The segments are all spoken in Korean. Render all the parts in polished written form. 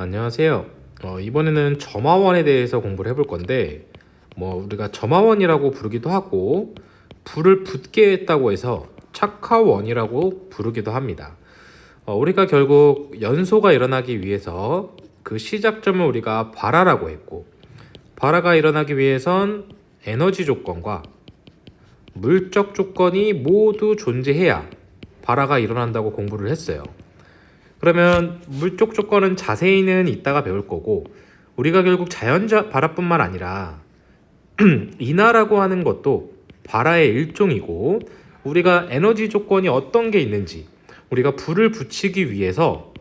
안녕하세요. 이번에는 점화원에 대해서 공부를 해볼 건데, 우리가 점화원이라고 부르기도 하고, 불을 붙게 했다고 해서 착화원이라고 부르기도 합니다. 우리가 결국 연소가 일어나기 위해서 그 시작점을 우리가 발화라고 했고, 발화가 일어나기 위해선 에너지 조건과 물적 조건이 모두 존재해야 발화가 일어난다고 공부를 했어요. 그러면 물적 조건은 자세히는 이따가 배울 거고, 우리가 결국 자연자 발화뿐만 아니라 인하라고 하는 것도 발화의 일종이고, 우리가 에너지 조건이 어떤 게 있는지, 우리가 불을 붙이기 위해서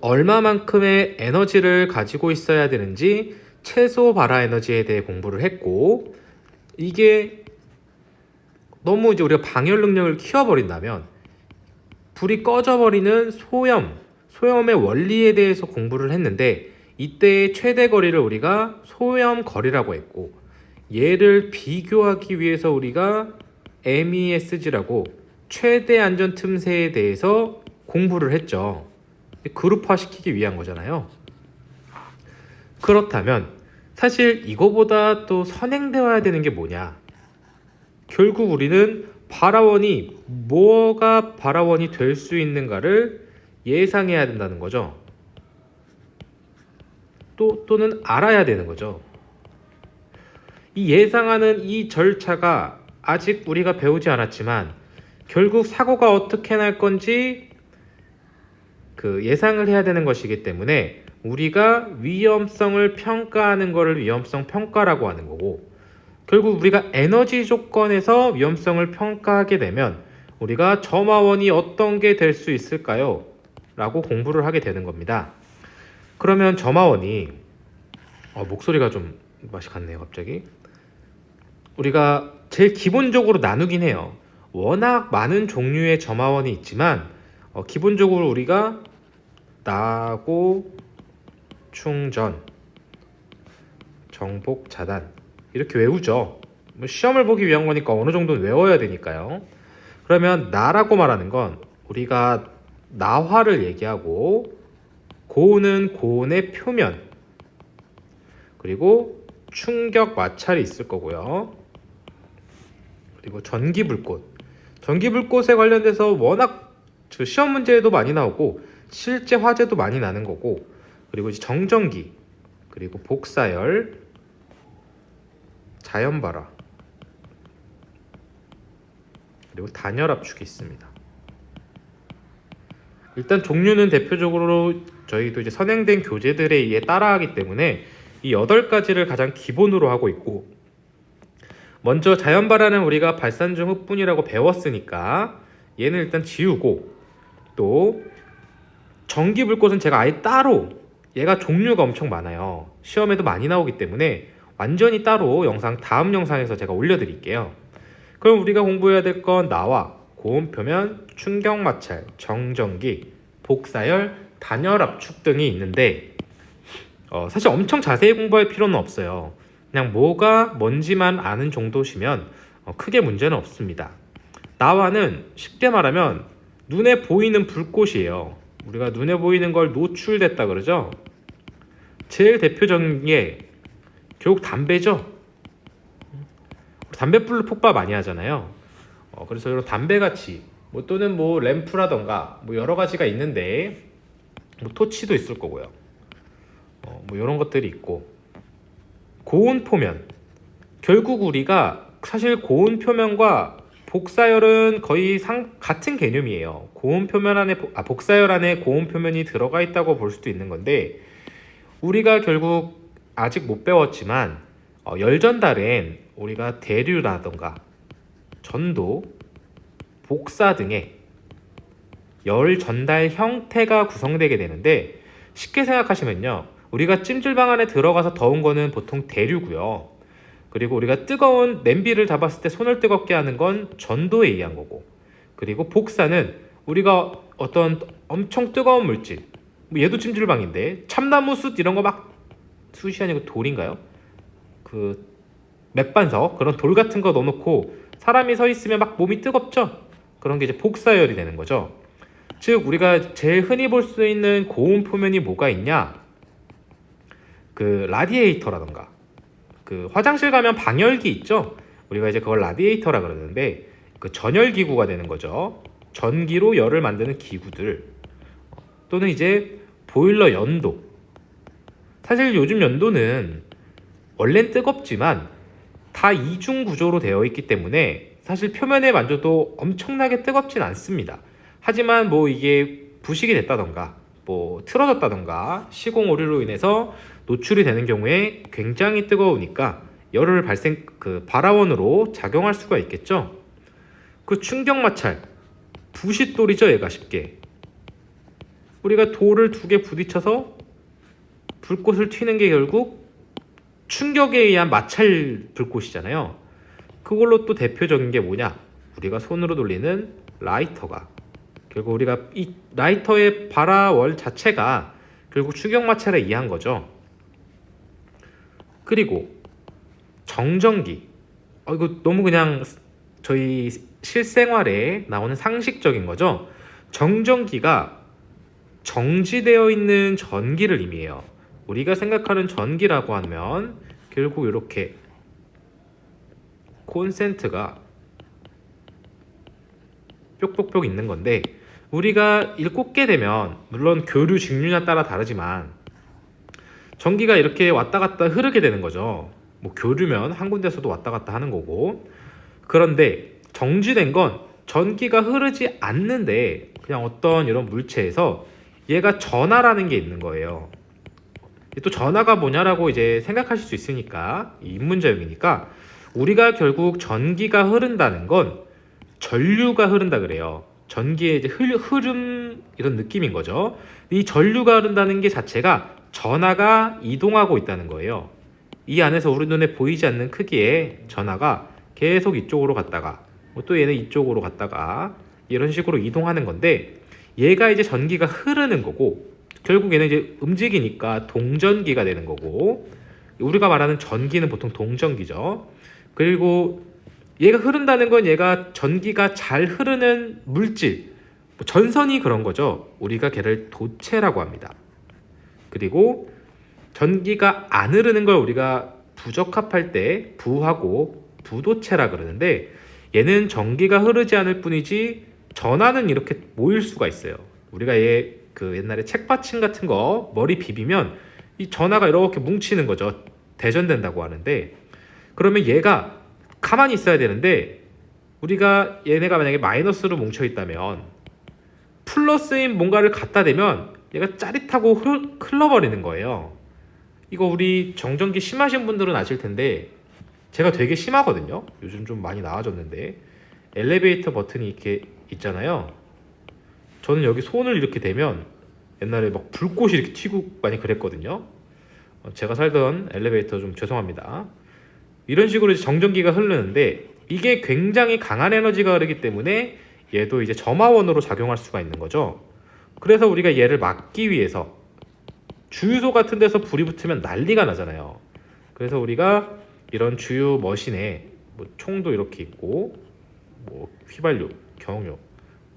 얼마만큼의 에너지를 가지고 있어야 되는지 최소 발화 에너지에 대해 공부를 했고, 이게 너무 이제 우리가 방열 능력을 키워버린다면 불이 꺼져버리는 소염의 원리에 대해서 공부를 했는데, 이때의 최대 거리를 우리가 소염 거리라고 했고, 얘를 비교하기 위해서 우리가 MESG라고 최대 안전 틈새에 대해서 공부를 했죠. 그룹화 시키기 위한 거잖아요. 그렇다면 사실 이거보다 또 선행되어야 되는 게 뭐냐? 결국 우리는 뭐가 발화원이 될 수 있는가를 예상해야 된다는 거죠. 또는 알아야 되는 거죠. 이 예상하는 이 절차가 아직 우리가 배우지 않았지만, 결국 사고가 어떻게 날 건지 그 예상을 해야 되는 것이기 때문에, 우리가 위험성을 평가하는 것을 위험성 평가라고 하는 거고, 결국 우리가 에너지 조건에서 위험성을 평가하게 되면 우리가 점화원이 어떤 게 될 수 있을까요? 라고 공부를 하게 되는 겁니다. 그러면 점화원이 목소리가 좀 맛이 갔네요 갑자기. 우리가 제일 기본적으로 나누긴 해요. 워낙 많은 종류의 점화원이 있지만 기본적으로 우리가 나고, 충전, 정복, 차단 이렇게 외우죠. 시험을 보기 위한 거니까 어느 정도는 외워야 되니까요. 그러면 나라고 말하는 건 우리가 나화를 얘기하고, 고는 고온의 표면, 그리고 충격 마찰이 있을 거고요. 그리고 전기불꽃에 관련돼서 워낙 시험 문제도 많이 나오고 실제 화재도 많이 나는 거고, 그리고 이제 정전기, 그리고 복사열, 자연발화, 그리고 단열압축이 있습니다. 일단 종류는 대표적으로 저희도 이제 선행된 교재들에 의해 따라하기 때문에 이 8가지를 가장 기본으로 하고 있고, 먼저 자연발화는 우리가 발산 중 흑분이라고 배웠으니까 얘는 일단 지우고, 또 전기불꽃은 제가 아예 따로, 얘가 종류가 엄청 많아요. 시험에도 많이 나오기 때문에 완전히 따로 다음 영상에서 제가 올려드릴게요. 그럼 우리가 공부해야 될 건 나와, 고온표면, 충격마찰, 정전기, 복사열, 단열압축 등이 있는데, 사실 엄청 자세히 공부할 필요는 없어요. 그냥 뭐가 뭔지만 아는 정도시면 크게 문제는 없습니다. 나와는 쉽게 말하면 눈에 보이는 불꽃이에요. 우리가 눈에 보이는 걸 노출됐다 그러죠. 제일 대표적인 게 결국 담배죠. 담배불로 폭발 많이 하잖아요. 그래서 이런 담배같이 또는 램프라던가 여러 가지가 있는데, 토치도 있을 거고요. 이런 것들이 있고, 고온 표면, 결국 우리가 사실 고온 표면과 복사열은 거의 같은 개념이에요. 복사열 안에 고온 표면이 들어가 있다고 볼 수도 있는 건데, 우리가 결국 아직 못 배웠지만 열전달엔 우리가 대류라던가 전도, 복사 등의 열 전달 형태가 구성되게 되는데, 쉽게 생각하시면요, 우리가 찜질방 안에 들어가서 더운 거는 보통 대류고요. 그리고 우리가 뜨거운 냄비를 잡았을 때 손을 뜨겁게 하는 건 전도에 의한 거고, 그리고 복사는 우리가 어떤 엄청 뜨거운 물질, 얘도 찜질방인데 참나무 숯 이런 거 숯이 아니고 돌인가요? 그 맥반석, 그런 돌 같은 거 넣어놓고 사람이 서 있으면 몸이 뜨겁죠? 그런 게 이제 복사열이 되는 거죠. 즉 우리가 제일 흔히 볼 수 있는 고온 표면이 뭐가 있냐? 그 라디에이터라던가 그 화장실 가면 방열기 있죠? 우리가 이제 그걸 라디에이터라 그러는데 그 전열 기구가 되는 거죠. 전기로 열을 만드는 기구들 또는 이제 보일러 연도. 사실 요즘 연도는 원래는 뜨겁지만 다 이중 구조로 되어 있기 때문에 사실 표면에 만져도 엄청나게 뜨겁진 않습니다. 하지만 뭐 이게 부식이 됐다던가 뭐 틀어졌다던가 시공 오류로 인해서 노출이 되는 경우에 굉장히 뜨거우니까 열을 그 발화원으로 작용할 수가 있겠죠. 그 충격 마찰, 부싯돌이죠. 얘가 쉽게 우리가 돌을 두 개 부딪혀서 불꽃을 튀는 게 결국 충격에 의한 마찰 불꽃이잖아요. 그걸로 또 대표적인 게 뭐냐? 우리가 손으로 돌리는 라이터가 결국 우리가 이 라이터의 발화월 자체가 결국 충격 마찰에 의한 거죠. 그리고 정전기. 이거 너무 그냥 저희 실생활에 나오는 상식적인 거죠. 정전기가 정지되어 있는 전기를 의미해요. 우리가 생각하는 전기라고 하면 결국 이렇게 콘센트가 뾱뾱뾱 있는 건데 우리가 이를 꽂게 되면 물론 교류 직류에 따라 다르지만 전기가 이렇게 왔다 갔다 흐르게 되는 거죠. 뭐 교류면 한 군데서도 왔다 갔다 하는 거고 그런데 정지된 건 전기가 흐르지 않는데 그냥 어떤 이런 물체에서 얘가 전하라는 게 있는 거예요. 또 전하가 뭐냐라고 이제 생각하실 수 있으니까 입문자용이니까 우리가 결국 전기가 흐른다는 건 전류가 흐른다 그래요. 전기의 이제 흐름 이런 느낌인 거죠. 이 전류가 흐른다는 게 자체가 전하가 이동하고 있다는 거예요. 이 안에서 우리 눈에 보이지 않는 크기의 전하가 계속 이쪽으로 갔다가 또 얘는 이쪽으로 갔다가 이런 식으로 이동하는 건데 얘가 이제 전기가 흐르는 거고 결국 얘는 이제 움직이니까 동전기가 되는 거고 우리가 말하는 전기는 보통 동전기죠. 그리고 얘가 흐른다는 건 얘가 전기가 잘 흐르는 물질, 전선이 그런 거죠. 우리가 걔를 도체라고 합니다. 그리고 전기가 안 흐르는 걸 우리가 부적합할 때 부하고 부도체라 그러는데 얘는 전기가 흐르지 않을 뿐이지 전하는 이렇게 모일 수가 있어요. 우리가 얘 그 옛날에 책받침 같은 거 머리 비비면 이 전하가 이렇게 뭉치는 거죠. 대전된다고 하는데 그러면 얘가 가만히 있어야 되는데 우리가 얘네가 만약에 마이너스로 뭉쳐 있다면 플러스인 뭔가를 갖다 대면 얘가 짜릿하고 흘러버리는 거예요. 이거 우리 정전기 심하신 분들은 아실 텐데 제가 되게 심하거든요. 요즘 좀 많이 나아졌는데 엘리베이터 버튼이 이렇게 있잖아요. 저는 여기 손을 이렇게 대면 옛날에 막 불꽃이 이렇게 튀고 많이 그랬거든요. 제가 살던 엘리베이터 좀 죄송합니다. 이런 식으로 정전기가 흐르는데 이게 굉장히 강한 에너지가 흐르기 때문에 얘도 이제 점화원으로 작용할 수가 있는 거죠. 그래서 우리가 얘를 막기 위해서 주유소 같은 데서 불이 붙으면 난리가 나잖아요. 그래서 우리가 이런 주유 머신에 뭐 총도 이렇게 있고 뭐 휘발유, 경유,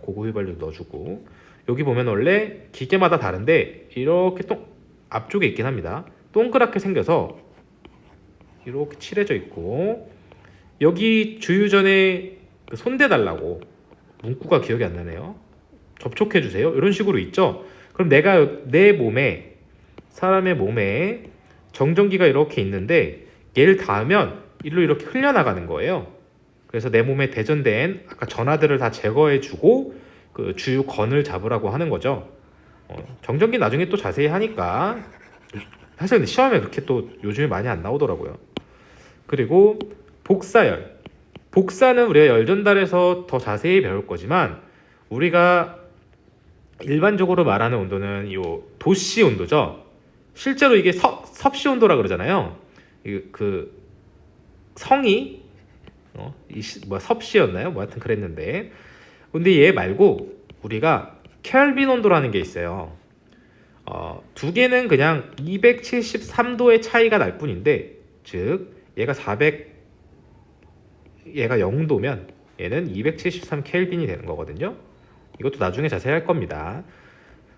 고급 휘발유 넣어주고 여기 보면 원래 기계마다 다른데 이렇게 앞쪽에 있긴 합니다. 동그랗게 생겨서 이렇게 칠해져 있고 여기 주유 전에 손대 달라고 문구가 기억이 안 나네요. 접촉해 주세요. 이런 식으로 있죠. 그럼 내가 내 몸에 사람의 몸에 정전기가 이렇게 있는데 얘를 닿으면 일로 이렇게 흘려나가는 거예요. 그래서 내 몸에 대전된 아까 전하들을 다 제거해 주고 그 주유건을 잡으라고 하는 거죠. 정전기 나중에 또 자세히 하니까 사실 근데 시험에 그렇게 또 요즘에 많이 안 나오더라고요. 그리고 복사열. 복사는 우리가 열 전달에서 더 자세히 배울 거지만 우리가 일반적으로 말하는 온도는 요 도씨 온도죠. 실제로 이게 섭씨 온도라 그러잖아요. 그 성이 섭씨였나요? 뭐 하여튼 그랬는데 근데 얘 말고 우리가 켈빈 온도라는 게 있어요. 두 개는 그냥 273도의 차이가 날 뿐인데 즉 얘가 400 얘가 0도면 얘는 273 켈빈이 되는 거거든요. 이것도 나중에 자세히 할 겁니다.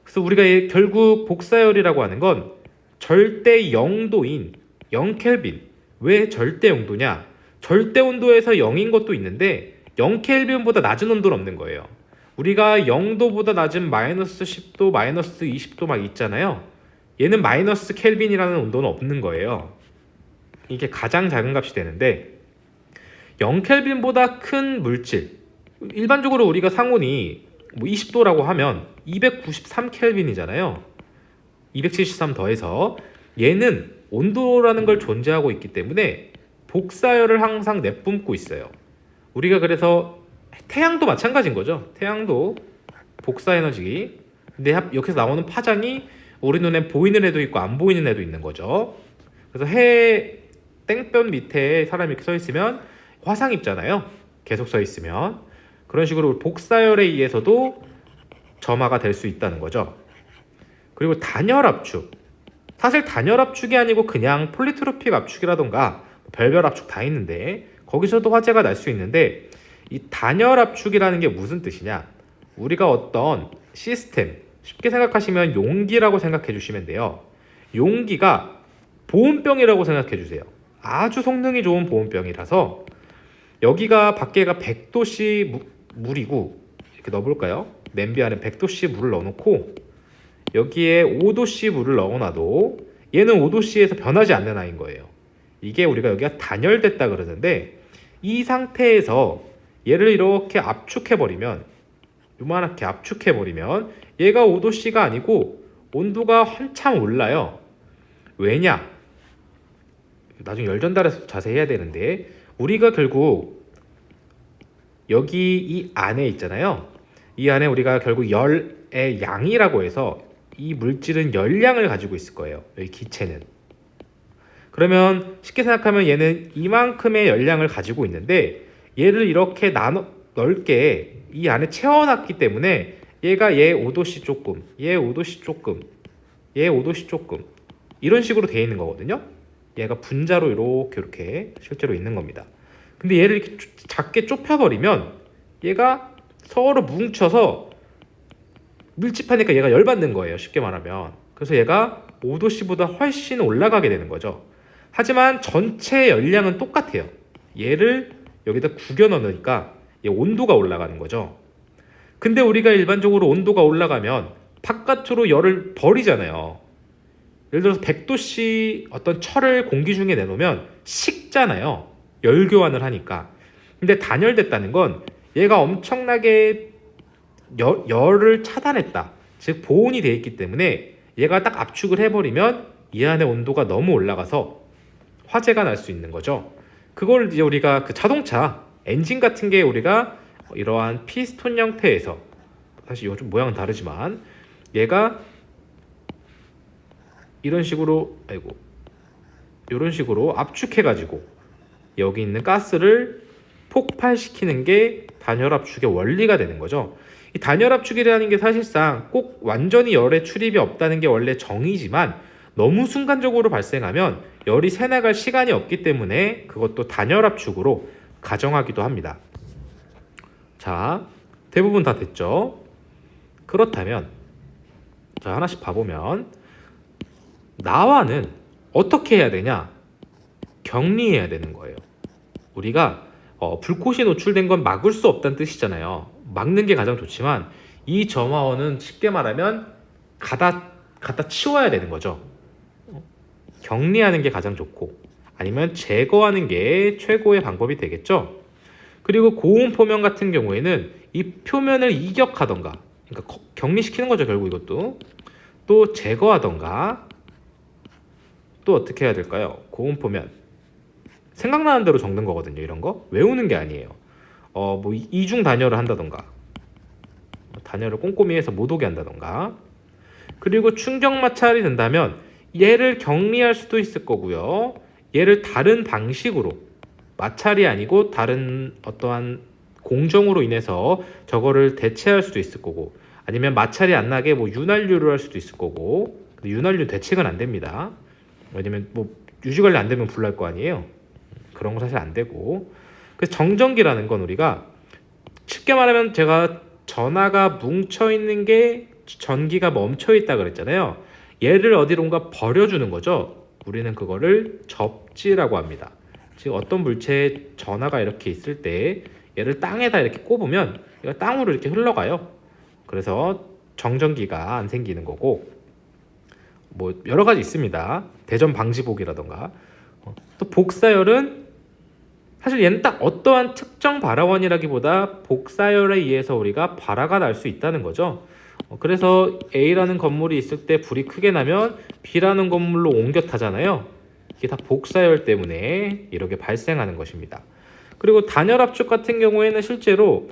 그래서 우리가 결국 복사열이라고 하는 건 절대 0도인 0켈빈. 왜 절대 0도냐? 절대 온도에서 0인 것도 있는데 0켈빈보다 낮은 온도는 없는 거예요. 우리가 0도보다 낮은 마이너스 10도, 마이너스 20도 막 있잖아요. 얘는 마이너스 켈빈이라는 온도는 없는 거예요. 이게 가장 작은 값이 되는데 0켈빈보다 큰 물질, 일반적으로 우리가 상온이 뭐 20도라고 하면 293켈빈이잖아요. 273 더해서 얘는 온도라는 걸 존재하고 있기 때문에 복사열을 항상 내뿜고 있어요. 우리가 그래서 태양도 마찬가지인 거죠. 태양도 복사 에너지. 근데 여기서 나오는 파장이 우리 눈에 보이는 애도 있고 안 보이는 애도 있는 거죠. 그래서 해 땡볕 밑에 사람이 이렇게 서 있으면 화상 입잖아요. 계속 서 있으면. 그런 식으로 복사열에 의해서도 점화가 될 수 있다는 거죠. 그리고 단열 압축. 사실 단열 압축이 아니고 그냥 폴리트로픽 압축이라던가 별별 압축 다 있는데 거기서도 화재가 날 수 있는데 이 단열 압축이라는 게 무슨 뜻이냐? 우리가 어떤 시스템, 쉽게 생각하시면 용기라고 생각해 주시면 돼요. 용기가 보온병이라고 생각해 주세요. 아주 성능이 좋은 보온병이라서 여기가 밖에가 100도씨 물이고 이렇게 넣어볼까요? 냄비 안에 100도씨 물을 넣어놓고 여기에 5도씨 물을 넣어놔도 얘는 5도씨에서 변하지 않는 아이인 거예요. 이게 우리가 여기가 단열됐다 그러는데 이 상태에서 얘를 이렇게 압축해버리면 요만하게 압축해버리면 얘가 5도씨가 아니고 온도가 한참 올라요. 왜냐? 나중에 열 전달해서 자세히 해야 되는데 우리가 결국 여기 이 안에 있잖아요. 이 안에 우리가 결국 열의 양이라고 해서 이 물질은 열량을 가지고 있을 거예요. 여기 기체는. 그러면 쉽게 생각하면 얘는 이만큼의 열량을 가지고 있는데 얘를 이렇게 넓게 이 안에 채워놨기 때문에 얘가 얘 5도씨 조금, 얘 5도씨 조금, 얘 5도씨 조금 이런 식으로 되어 있는 거거든요. 얘가 분자로 이렇게 실제로 있는 겁니다. 근데 얘를 이렇게 작게 좁혀버리면 얘가 서로 뭉쳐서 밀집하니까 얘가 열받는 거예요. 쉽게 말하면. 그래서 얘가 5도씨보다 훨씬 올라가게 되는 거죠. 하지만 전체 열량은 똑같아요. 얘를 여기다 구겨 넣으니까 얘 온도가 올라가는 거죠. 근데 우리가 일반적으로 온도가 올라가면 바깥으로 열을 버리잖아요. 예를 들어서 100도씨 어떤 철을 공기 중에 내놓으면 식잖아요. 열 교환을 하니까. 근데 단열됐다는 건 얘가 엄청나게 열을 차단했다. 즉 보온이 되어 있기 때문에 얘가 딱 압축을 해버리면 이 안에 온도가 너무 올라가서 화재가 날 수 있는 거죠. 그걸 이제 우리가 그 자동차 엔진 같은 게 우리가 이러한 피스톤 형태에서 사실 이거 좀 모양은 다르지만 얘가 이런 식으로 이런 식으로 압축해가지고 여기 있는 가스를 폭발시키는 게 단열 압축의 원리가 되는 거죠. 이 단열 압축이라는 게 사실상 꼭 완전히 열의 출입이 없다는 게 원래 정의지만 너무 순간적으로 발생하면 열이 새나갈 시간이 없기 때문에 그것도 단열 압축으로 가정하기도 합니다. 자, 대부분 다 됐죠? 그렇다면 자, 하나씩 봐보면 나와는 어떻게 해야 되냐? 격리해야 되는 거예요. 우리가 불꽃이 노출된 건 막을 수 없다는 뜻이잖아요. 막는 게 가장 좋지만 이 점화원은 쉽게 말하면 갖다 치워야 되는 거죠. 격리하는 게 가장 좋고 아니면 제거하는 게 최고의 방법이 되겠죠. 그리고 고온 표면 같은 경우에는 이 표면을 이격하던가, 그러니까 격리시키는 거죠. 결국 이것도 또 제거하던가, 또 어떻게 해야 될까요? 고온 표면 생각나는 대로 적는 거거든요. 이런 거 외우는 게 아니에요. 뭐 이중 단열을 한다던가, 단열을 꼼꼼히 해서 못 오게 한다던가. 그리고 충격 마찰이 된다면 얘를 격리할 수도 있을 거고요. 얘를 다른 방식으로, 마찰이 아니고 다른 어떠한 공정으로 인해서 저거를 대체할 수도 있을 거고, 아니면 마찰이 안 나게 뭐 윤활유를 할 수도 있을 거고. 근데 윤활유 대책은 안 됩니다. 왜냐면 뭐 유지 관리 안 되면 불날 거 아니에요. 그런 거 사실 안 되고. 그래서 정전기라는 건 우리가 쉽게 말하면 제가 전하가 뭉쳐 있는 게 전기가 멈춰 있다 그랬잖아요. 얘를 어디론가 버려주는 거죠. 우리는 그거를 접지라고 합니다. 즉 어떤 물체에 전하가 이렇게 있을 때 얘를 땅에다 이렇게 꼽으면 얘가 땅으로 이렇게 흘러가요. 그래서 정전기가 안 생기는 거고, 뭐 여러 가지 있습니다. 대전 방지복이라던가. 또 복사열은 사실 얘는 딱 어떠한 특정 발화원이라기보다 복사열에 의해서 우리가 발화가 날 수 있다는 거죠. 그래서 A라는 건물이 있을 때 불이 크게 나면 B라는 건물로 옮겨 타잖아요. 이게 다 복사열 때문에 이렇게 발생하는 것입니다. 그리고 단열압축 같은 경우에는 실제로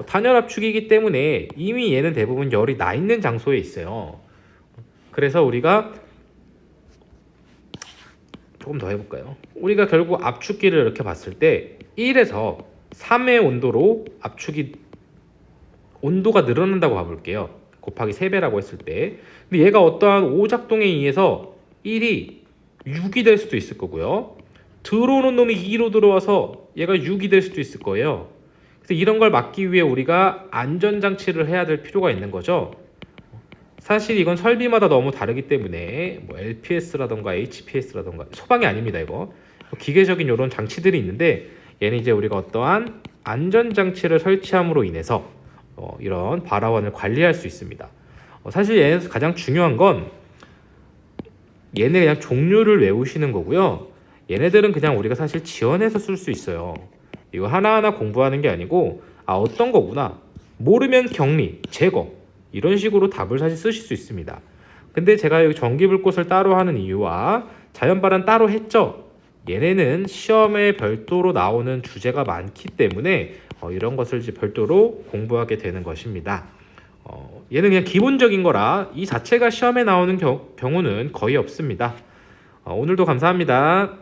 단열압축이기 때문에 이미 얘는 대부분 열이 나 있는 장소에 있어요. 그래서 우리가 조금 더 해볼까요? 우리가 결국 압축기를 이렇게 봤을 때 1에서 3의 온도로 압축이 온도가 늘어난다고 봐볼게요. 곱하기 3배라고 했을 때. 근데 얘가 어떠한 오작동에 의해서 1이 6이 될 수도 있을 거고요. 들어오는 놈이 2로 들어와서 얘가 6이 될 수도 있을 거예요. 그래서 이런 걸 막기 위해 우리가 안전장치를 해야 될 필요가 있는 거죠. 사실 이건 설비마다 너무 다르기 때문에 뭐 LPS라던가 HPS라던가 소방이 아닙니다. 이거 기계적인 이런 장치들이 있는데 얘는 이제 우리가 어떠한 안전장치를 설치함으로 인해서 이런 발화원을 관리할 수 있습니다. 사실 얘에서 가장 중요한 건 얘네 그냥 종류를 외우시는 거고요. 얘네들은 그냥 우리가 사실 지원해서 쓸 수 있어요. 이거 하나하나 공부하는 게 아니고 어떤 거구나, 모르면 격리, 제거 이런 식으로 답을 사실 쓰실 수 있습니다. 근데 제가 여기 전기불꽃을 따로 하는 이유와 자연발화 따로 했죠. 얘네는 시험에 별도로 나오는 주제가 많기 때문에 이런 것을 이제 별도로 공부하게 되는 것입니다. 얘는 그냥 기본적인 거라 이 자체가 시험에 나오는 경우는 거의 없습니다. 오늘도 감사합니다.